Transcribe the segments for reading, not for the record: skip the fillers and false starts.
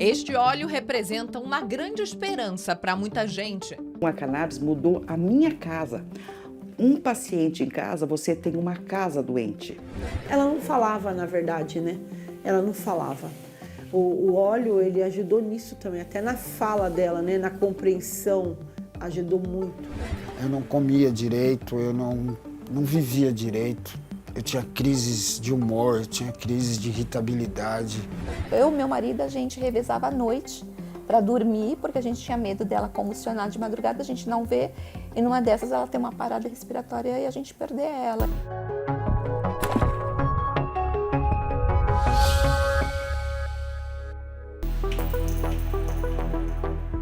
Este óleo representa uma grande esperança para muita gente. A cannabis mudou a minha casa. Um paciente em casa, você tem uma casa doente. Ela não falava, na verdade, né? Ela não falava. O óleo, ele ajudou nisso também, até na fala dela, né? Na compreensão, ajudou muito. Eu não comia direito, eu não vivia direito. Eu tinha crises de humor, eu tinha crises de irritabilidade. Eu e meu marido, a gente revezava à noite para dormir, porque a gente tinha medo dela convulsionar de madrugada, a gente não vê. E numa dessas ela tem uma parada respiratória e a gente perder ela.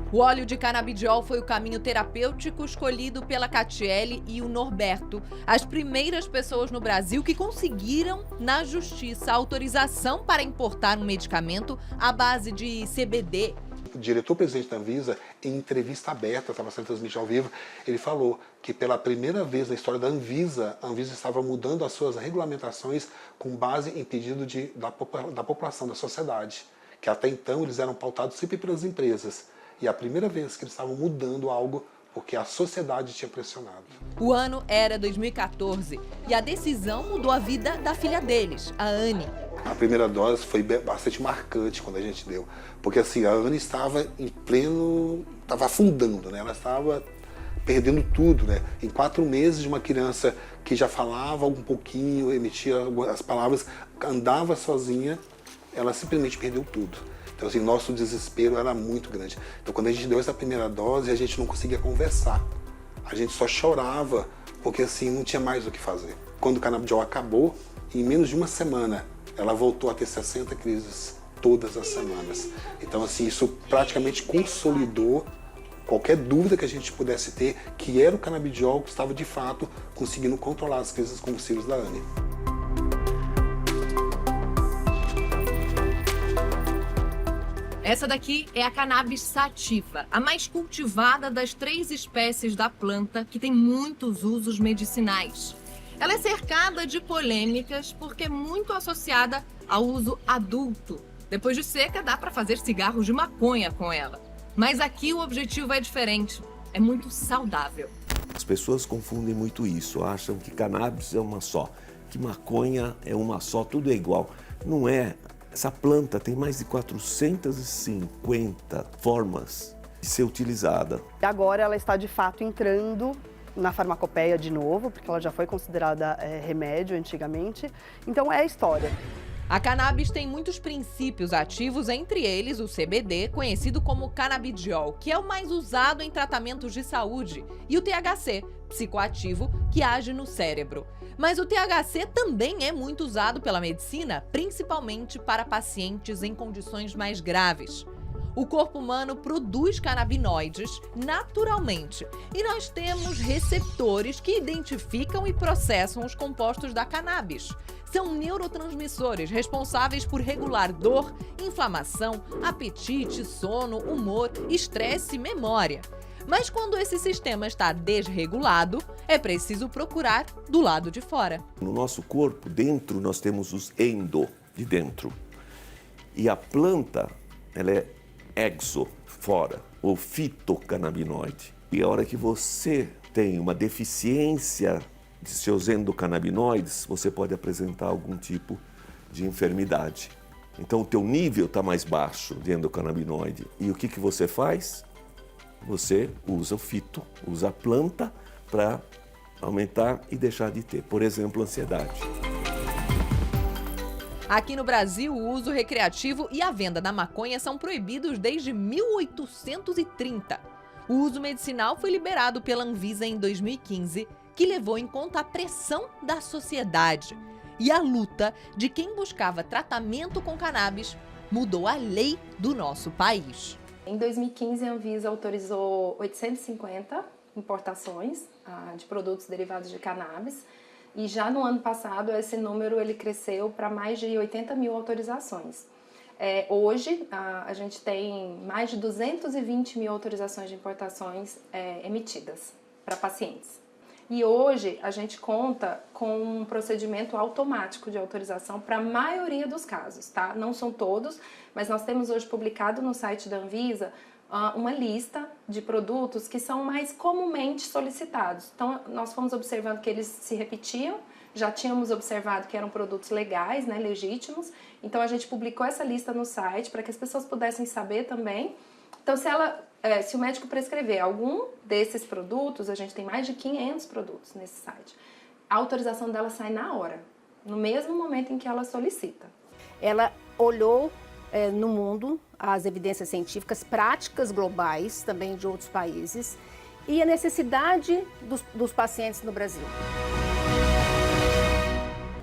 O óleo de canabidiol foi o caminho terapêutico escolhido pela Catiele e o Norberto, as primeiras pessoas no Brasil que conseguiram, na justiça, autorização para importar um medicamento à base de CBD. O diretor-presidente da Anvisa, em entrevista aberta, estava sendo transmitida ao vivo, ele falou que pela primeira vez na história da Anvisa, a Anvisa estava mudando as suas regulamentações com base em pedido da população, da sociedade, que até então eles eram pautados sempre pelas empresas. E é a primeira vez que eles estavam mudando algo porque a sociedade tinha pressionado. O ano era 2014 e a decisão mudou a vida da filha deles, a Anne. A primeira dose foi bastante marcante quando a gente deu, porque assim, a Anne estava estava afundando, né? Ela estava perdendo tudo, né? Em 4 meses de uma criança que já falava um pouquinho, emitia as palavras, andava sozinha, ela simplesmente perdeu tudo. Então, assim, nosso desespero era muito grande. Então, quando a gente deu essa primeira dose, a gente não conseguia conversar. A gente só chorava, porque, assim, não tinha mais o que fazer. Quando o canabidiol acabou, em menos de uma semana, ela voltou a ter 60 crises todas as semanas. Então, assim, isso praticamente consolidou qualquer dúvida que a gente pudesse ter, que era o canabidiol que estava, de fato, conseguindo controlar as crises convulsivas da Anne. Essa daqui é a cannabis sativa, a mais cultivada das 3 espécies da planta, que tem muitos usos medicinais. Ela é cercada de polêmicas porque é muito associada ao uso adulto. Depois de seca, dá para fazer cigarros de maconha com ela. Mas aqui o objetivo é diferente, é muito saudável. As pessoas confundem muito isso, acham que cannabis é uma só, que maconha é uma só, tudo é igual. Não é. Essa planta tem mais de 450 formas de ser utilizada. Agora ela está de fato entrando na farmacopeia de novo, porque ela já foi considerada remédio antigamente. Então é a história. A cannabis tem muitos princípios ativos, entre eles o CBD, conhecido como canabidiol, que é o mais usado em tratamentos de saúde, e o THC, psicoativo, que age no cérebro. Mas o THC também é muito usado pela medicina, principalmente para pacientes em condições mais graves. O corpo humano produz canabinoides naturalmente e nós temos receptores que identificam e processam os compostos da cannabis. São neurotransmissores responsáveis por regular dor, inflamação, apetite, sono, humor, estresse e memória. Mas quando esse sistema está desregulado, é preciso procurar do lado de fora. No nosso corpo, dentro, nós temos os endo, de dentro. E a planta, ela é exo, fora, ou fitocannabinoide. E a hora que você tem uma deficiência de seus endocannabinoides, você pode apresentar algum tipo de enfermidade. Então o teu nível está mais baixo de endocannabinoide. E o que você faz? Você usa o fito, usa a planta para aumentar e deixar de ter, por exemplo, ansiedade. Aqui no Brasil, o uso recreativo e a venda da maconha são proibidos desde 1830. O uso medicinal foi liberado pela Anvisa em 2015, que levou em conta a pressão da sociedade. E a luta de quem buscava tratamento com cannabis mudou a lei do nosso país. Em 2015, a Anvisa autorizou 850 importações de produtos derivados de cannabis. E já no ano passado, esse número ele cresceu para mais de 80 mil autorizações. Hoje, a gente tem mais de 220 mil autorizações de importações emitidas para pacientes. E hoje a gente conta com um procedimento automático de autorização para a maioria dos casos, tá? Não são todos, mas nós temos hoje publicado no site da Anvisa uma lista de produtos que são mais comumente solicitados. Então, nós fomos observando que eles se repetiam, já tínhamos observado que eram produtos legais, né, legítimos. Então, a gente publicou essa lista no site para que as pessoas pudessem saber também. Então, se o médico prescrever algum desses produtos, a gente tem mais de 500 produtos nesse site, a autorização dela sai na hora, no mesmo momento em que ela solicita. Ela olhou no mundo as evidências científicas, práticas globais também de outros países e a necessidade dos pacientes no Brasil.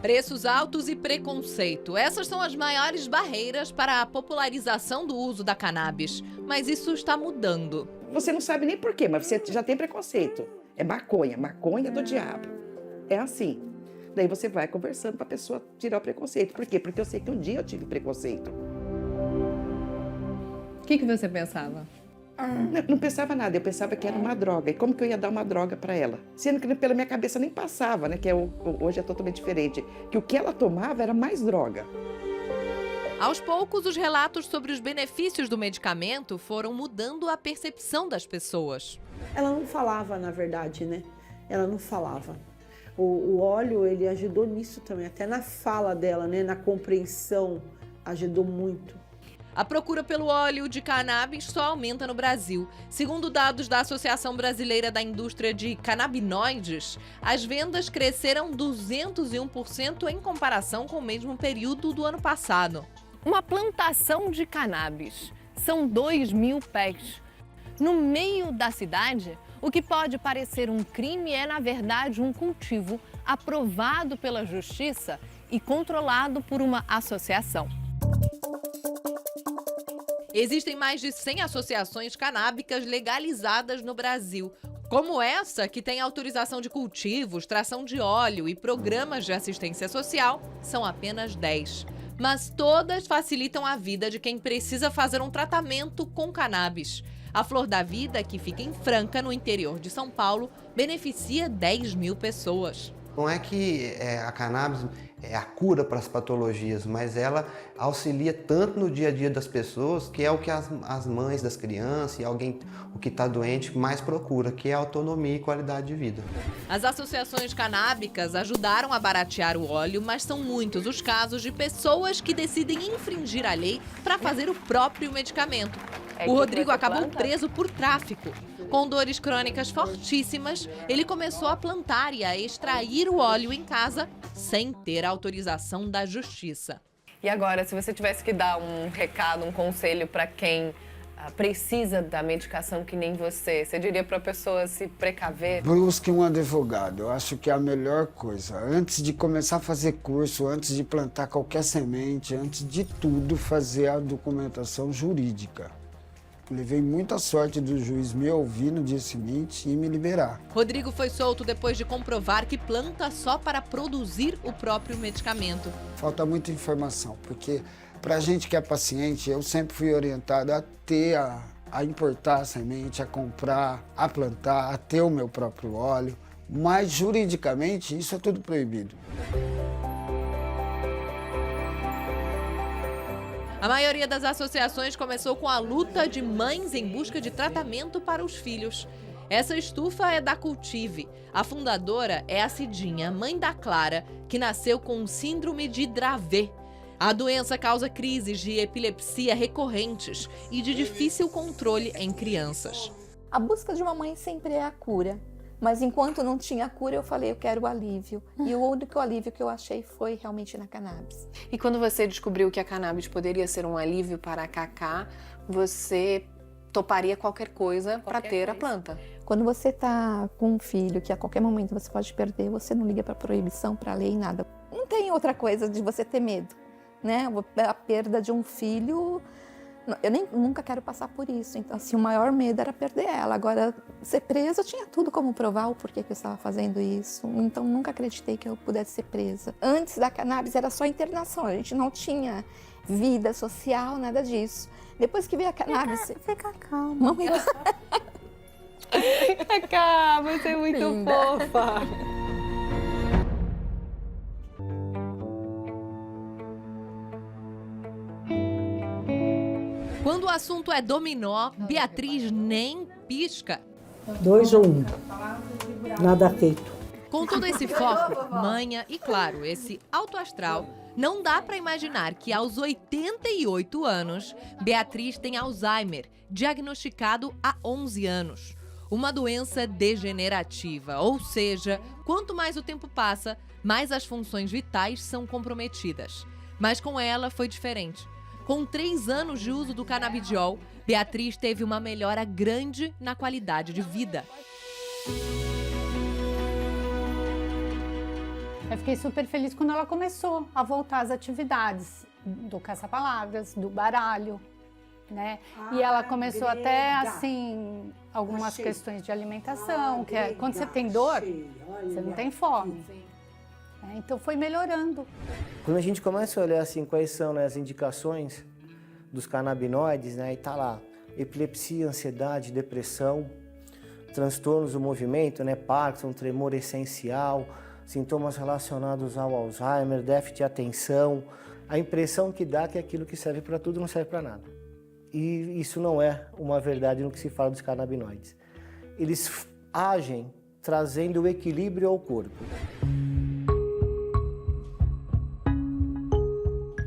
Preços altos e preconceito. Essas são as maiores barreiras para a popularização do uso da cannabis. Mas isso está mudando. Você não sabe nem por quê, mas você já tem preconceito. É maconha, maconha do diabo. É assim. Daí você vai conversando para a pessoa tirar o preconceito. Por quê? Porque eu sei que um dia eu tive preconceito. O que você pensava? Não pensava nada, eu pensava que era uma droga. E como que eu ia dar uma droga para ela? Sendo que pela minha cabeça nem passava, né? Que hoje é totalmente diferente. Que o que ela tomava era mais droga. Aos poucos, os relatos sobre os benefícios do medicamento foram mudando a percepção das pessoas. Ela não falava, na verdade, né? Ela não falava. O óleo, ele ajudou nisso também, até na fala dela, né? Na compreensão, ajudou muito. A procura pelo óleo de cannabis só aumenta no Brasil. Segundo dados da Associação Brasileira da Indústria de Canabinoides, as vendas cresceram 201% em comparação com o mesmo período do ano passado. Uma plantação de cannabis. São 2.000 pés. No meio da cidade, o que pode parecer um crime é, na verdade, um cultivo aprovado pela Justiça e controlado por uma associação. Existem mais de 100 associações canábicas legalizadas no Brasil, como essa, que tem autorização de cultivo, extração de óleo e programas de assistência social, são apenas 10. Mas todas facilitam a vida de quem precisa fazer um tratamento com cannabis. A Flor da Vida, que fica em Franca, no interior de São Paulo, beneficia 10.000 pessoas. Não é que a cannabis é a cura para as patologias, mas ela auxilia tanto no dia a dia das pessoas, que é o que as mães das crianças e o que está doente mais procura, que é autonomia e qualidade de vida. As associações canábicas ajudaram a baratear o óleo, mas são muitos os casos de pessoas que decidem infringir a lei para fazer o próprio medicamento. O Rodrigo acabou preso por tráfico. Com dores crônicas fortíssimas, ele começou a plantar e a extrair o óleo em casa sem ter a autorização da Justiça. E agora, se você tivesse que dar um recado, um conselho para quem precisa da medicação que nem você diria para a pessoa se precaver? Busque um advogado, eu acho que é a melhor coisa. Antes de começar a fazer curso, antes de plantar qualquer semente, antes de tudo, fazer a documentação jurídica. Levei muita sorte do juiz me ouvir no dia seguinte e me liberar. Rodrigo foi solto depois de comprovar que planta só para produzir o próprio medicamento. Falta muita informação, porque pra gente que é paciente, eu sempre fui orientado a importar a semente, a comprar, a plantar, a ter o meu próprio óleo. Mas juridicamente isso é tudo proibido. A maioria das associações começou com a luta de mães em busca de tratamento para os filhos. Essa estufa é da Cultive. A fundadora é a Cidinha, mãe da Clara, que nasceu com síndrome de Dravet. A doença causa crises de epilepsia recorrentes e de difícil controle em crianças. A busca de uma mãe sempre é a cura. Mas enquanto não tinha cura, eu falei, eu quero o alívio. E o único alívio que eu achei foi realmente na cannabis. E quando você descobriu que a cannabis poderia ser um alívio para a Cacá, você toparia qualquer coisa para ter a planta? Quando você está com um filho que a qualquer momento você pode perder, você não liga para proibição, para lei, nada. Não tem outra coisa de você ter medo, né? A perda de um filho... Eu nunca quero passar por isso, então assim, o maior medo era perder ela. Agora, ser presa, eu tinha tudo como provar o porquê que eu estava fazendo isso, então nunca acreditei que eu pudesse ser presa. Antes da cannabis era só internação, a gente não tinha vida social, nada disso. Depois que veio a cannabis... Fica calma. Cá, você é muito fofa. Quando o assunto é dominó, Beatriz nem pisca. 2 ou 1. Nada feito. Com todo esse foco, manha e, claro, esse alto astral, não dá para imaginar que aos 88 anos, Beatriz tem Alzheimer, diagnosticado há 11 anos. Uma doença degenerativa, ou seja, quanto mais o tempo passa, mais as funções vitais são comprometidas. Mas com ela foi diferente. Com 3 anos de uso do canabidiol, Beatriz teve uma melhora grande na qualidade de vida. Eu fiquei super feliz quando ela começou a voltar às atividades do caça-palavras, do baralho, né? E ela começou até, assim, algumas questões de alimentação, que é, quando você tem dor, você não tem fome. Então foi melhorando. Quando a gente começa a olhar assim quais são, né, as indicações dos canabinoides, né, e tá lá epilepsia, ansiedade, depressão, transtornos do movimento, né, Parkinson, tremor essencial, sintomas relacionados ao Alzheimer, déficit de atenção, a impressão que dá que aquilo que serve para tudo não serve para nada. E isso não é uma verdade no que se fala dos canabinoides. Eles agem trazendo o equilíbrio ao corpo.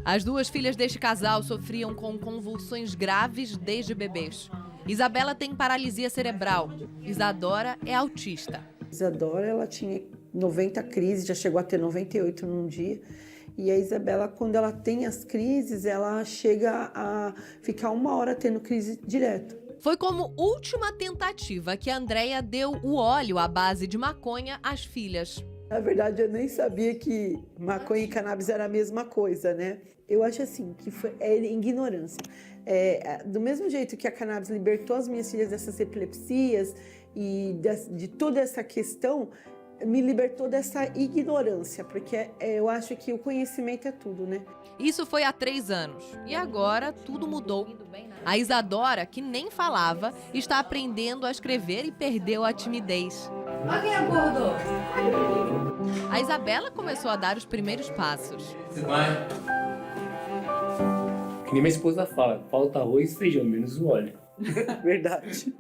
As 2 filhas deste casal sofriam com convulsões graves desde bebês. Isabela tem paralisia cerebral. Isadora é autista. Isadora, ela tinha 90 crises, já chegou a ter 98 num dia. E a Isabela, quando ela tem as crises, ela chega a ficar 1 hora tendo crise direto. Foi como última tentativa que a Andréia deu o óleo à base de maconha às filhas. Na verdade, eu nem sabia que maconha e cannabis era a mesma coisa, né? Eu acho assim, que é ignorância. Do mesmo jeito que a cannabis libertou as minhas filhas dessas epilepsias e de toda essa questão, me libertou dessa ignorância, porque eu acho que o conhecimento é tudo, né? Isso foi há 3 anos e agora tudo mudou. A Isadora, que nem falava, está aprendendo a escrever e perdeu a timidez. Olha quem acordou. A Isabela começou a dar os primeiros passos. Você vai? Que nem minha esposa fala, falta arroz e feijão, menos o óleo. Verdade.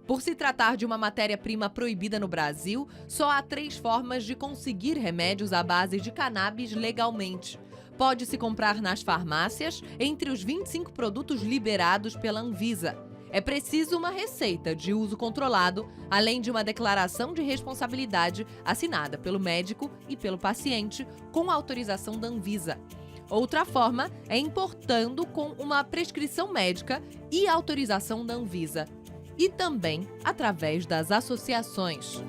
Por se tratar de uma matéria-prima proibida no Brasil, só há 3 formas de conseguir remédios à base de cannabis legalmente. Pode-se comprar nas farmácias, entre os 25 produtos liberados pela Anvisa. É preciso uma receita de uso controlado, além de uma declaração de responsabilidade assinada pelo médico e pelo paciente, com autorização da Anvisa. Outra forma é importando com uma prescrição médica e autorização da Anvisa. E também através das associações.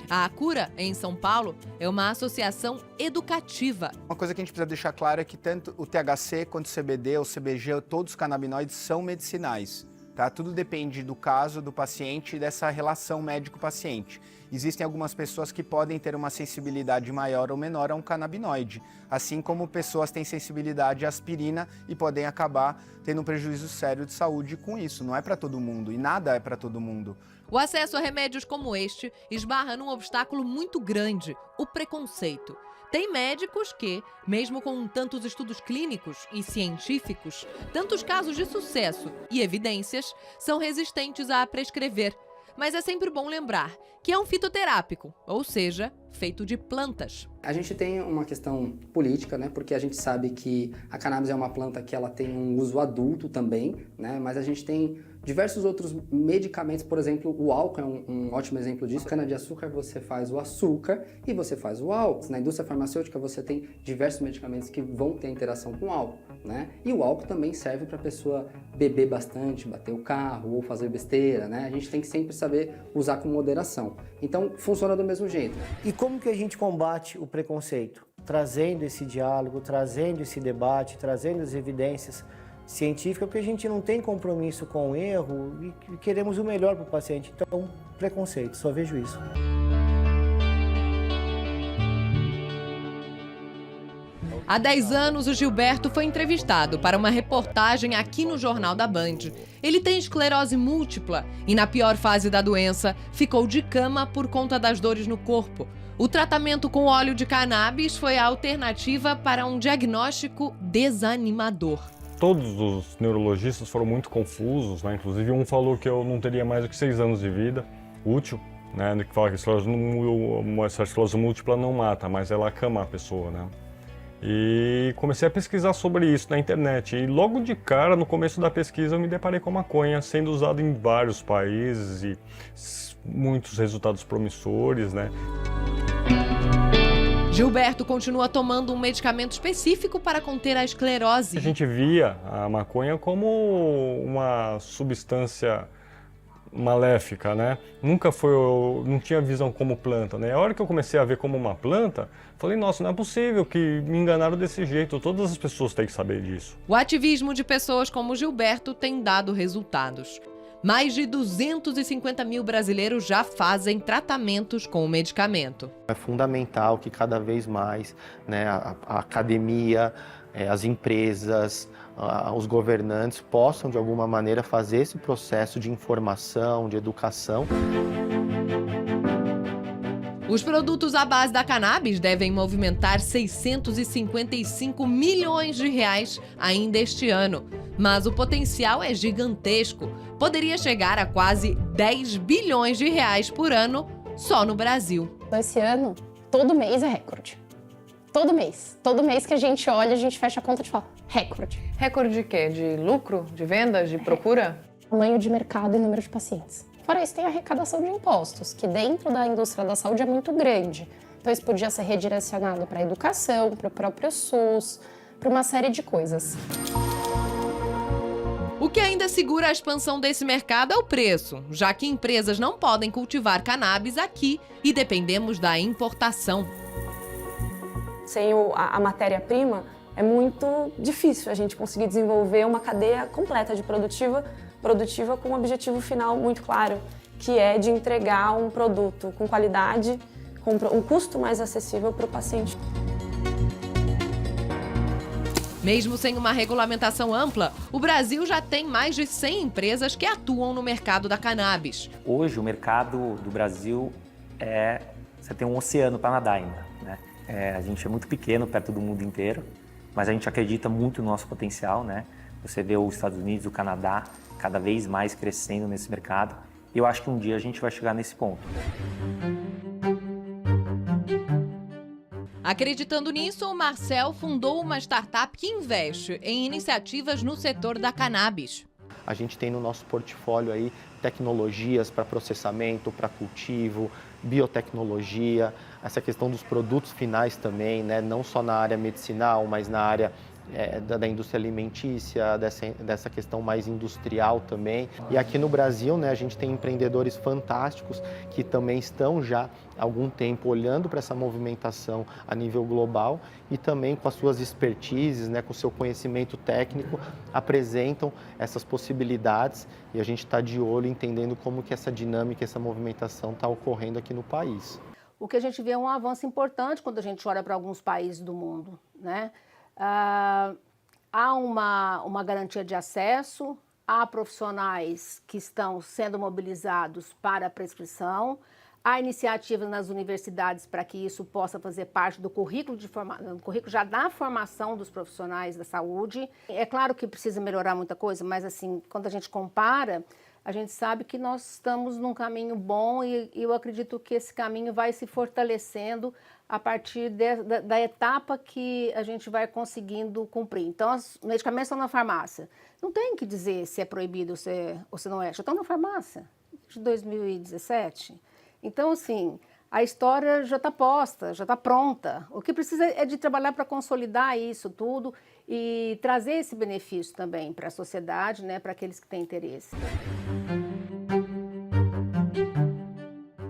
A Acura, em São Paulo, é uma associação educativa. Uma coisa que a gente precisa deixar claro é que tanto o THC quanto o CBD ou CBG, todos os canabinoides são medicinais. Tá? Tudo depende do caso do paciente e dessa relação médico-paciente. Existem algumas pessoas que podem ter uma sensibilidade maior ou menor a um canabinoide, assim como pessoas têm sensibilidade à aspirina e podem acabar tendo um prejuízo sério de saúde com isso. Não é para todo mundo e nada é para todo mundo. O acesso a remédios como este esbarra num obstáculo muito grande, o preconceito. Tem médicos que, mesmo com tantos estudos clínicos e científicos, tantos casos de sucesso e evidências, são resistentes a prescrever. Mas é sempre bom lembrar que é um fitoterápico, ou seja, feito de plantas. A gente tem uma questão política, né? Porque a gente sabe que a cannabis é uma planta que ela tem um uso adulto também, né? Mas a gente tem diversos outros medicamentos, por exemplo, o álcool é um ótimo exemplo disso. Cana-de-açúcar você faz o açúcar e você faz o álcool. Na indústria farmacêutica você tem diversos medicamentos que vão ter interação com o álcool, né? E o álcool também serve para a pessoa beber bastante, bater o carro ou fazer besteira, né? A gente tem que sempre saber usar com moderação. Então funciona do mesmo jeito. E como que a gente combate o preconceito? Trazendo esse diálogo, trazendo esse debate, trazendo as evidências científicas, porque a gente não tem compromisso com o erro e queremos o melhor para o paciente. Então, preconceito, só vejo isso. Há 10 anos, o Gilberto foi entrevistado para uma reportagem aqui no Jornal da Band. Ele tem esclerose múltipla e, na pior fase da doença, ficou de cama por conta das dores no corpo. O tratamento com óleo de cannabis foi a alternativa para um diagnóstico desanimador. Todos os neurologistas foram muito confusos, né? Inclusive um falou que eu não teria mais do que 6 anos de vida útil, né? Que fala que a esclerose múltipla não mata, mas ela acama a pessoa, né? E comecei a pesquisar sobre isso na internet. E logo de cara, no começo da pesquisa, eu me deparei com a maconha sendo usada em vários países e muitos resultados promissores, né? Gilberto continua tomando um medicamento específico para conter a esclerose. A gente via a maconha como uma substância maléfica, né? Não tinha visão como planta, né? A hora que eu comecei a ver como uma planta, falei, nossa, não é possível que me enganaram desse jeito, todas as pessoas têm que saber disso. O ativismo de pessoas como Gilberto tem dado resultados. Mais de 250 mil brasileiros já fazem tratamentos com o medicamento. É fundamental que cada vez mais, né, a academia, as empresas, os governantes possam de alguma maneira fazer esse processo de informação, de educação. Os produtos à base da cannabis devem movimentar 655 milhões de reais ainda este ano. Mas o potencial é gigantesco. Poderia chegar a quase 10 bilhões de reais por ano só no Brasil. Esse ano, todo mês é recorde. Todo mês. Todo mês que a gente olha, a gente fecha a conta e fala, recorde. Recorde de quê? De lucro? De vendas? De procura? Tamanho de mercado e número de pacientes. Fora isso, tem a arrecadação de impostos, que dentro da indústria da saúde é muito grande. Então isso podia ser redirecionado para a educação, para o próprio SUS, para uma série de coisas. O que ainda segura a expansão desse mercado é o preço, já que empresas não podem cultivar cannabis aqui e dependemos da importação. Sem a matéria-prima, é muito difícil a gente conseguir desenvolver uma cadeia completa de produtiva com um objetivo final muito claro, que é de entregar um produto com qualidade, com um custo mais acessível para o paciente. Mesmo sem uma regulamentação ampla, o Brasil já tem mais de 100 empresas que atuam no mercado da cannabis. Hoje, o mercado do Brasil você tem um oceano para nadar ainda, né? A gente é muito pequeno perto do mundo inteiro, mas a gente acredita muito no nosso potencial, né? Você vê os Estados Unidos, o Canadá, cada vez mais crescendo nesse mercado. E eu acho que um dia a gente vai chegar nesse ponto. Acreditando nisso, o Marcel fundou uma startup que investe em iniciativas no setor da cannabis. A gente tem no nosso portfólio aí tecnologias para processamento, para cultivo, biotecnologia, essa questão dos produtos finais também, né? Não só na área medicinal, mas na área da indústria alimentícia, dessa questão mais industrial também. E aqui no Brasil, né, a gente tem empreendedores fantásticos que também estão já há algum tempo olhando para essa movimentação a nível global e também com as suas expertises, né, com o seu conhecimento técnico, apresentam essas possibilidades e a gente está de olho entendendo como que essa dinâmica, essa movimentação está ocorrendo aqui no país. O que a gente vê é um avanço importante quando a gente olha para alguns países do mundo, né? Há uma garantia de acesso, há profissionais que estão sendo mobilizados para a prescrição, há iniciativas nas universidades para que isso possa fazer parte do currículo já da formação dos profissionais da saúde. É claro que precisa melhorar muita coisa, mas assim, quando a gente compara, a gente sabe que nós estamos num caminho bom e eu acredito que esse caminho vai se fortalecendo a partir da etapa que a gente vai conseguindo cumprir. Então, os medicamentos estão na farmácia. Não tem que dizer se é proibido ou se não é. Já estão na farmácia, de 2017. Então, assim, a história já está posta, já está pronta. O que precisa é de trabalhar para consolidar isso tudo e trazer esse benefício também para a sociedade, né, para aqueles que têm interesse.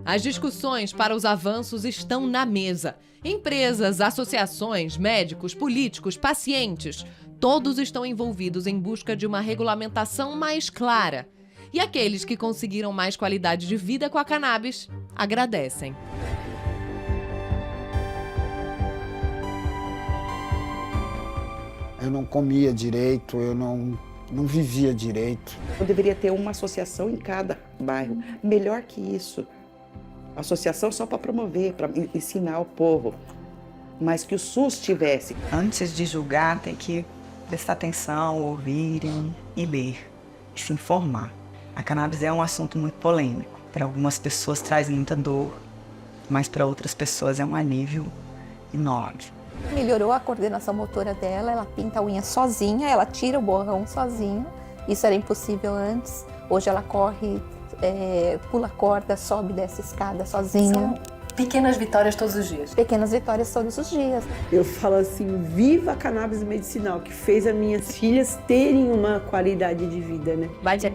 As discussões para os avanços estão na mesa. Empresas, associações, médicos, políticos, pacientes, todos estão envolvidos em busca de uma regulamentação mais clara. E aqueles que conseguiram mais qualidade de vida com a cannabis agradecem. Eu não comia direito, eu não vivia direito. Eu deveria ter uma associação em cada bairro. Melhor que isso. Associação só para promover, para ensinar o povo. Mas que o SUS tivesse. Antes de julgar, tem que prestar atenção, ouvirem e ler, e se informar. A cannabis é um assunto muito polêmico. Para algumas pessoas traz muita dor, mas para outras pessoas é um alívio enorme. Melhorou a coordenação motora dela, ela pinta a unha sozinha, ela tira o borrão sozinha. Isso era impossível antes. Hoje ela corre, pula corda, sobe e desce escada sozinha. São pequenas vitórias todos os dias. Pequenas vitórias todos os dias. Eu falo assim, viva a cannabis medicinal, que fez as minhas filhas terem uma qualidade de vida, né? Vai, Tia.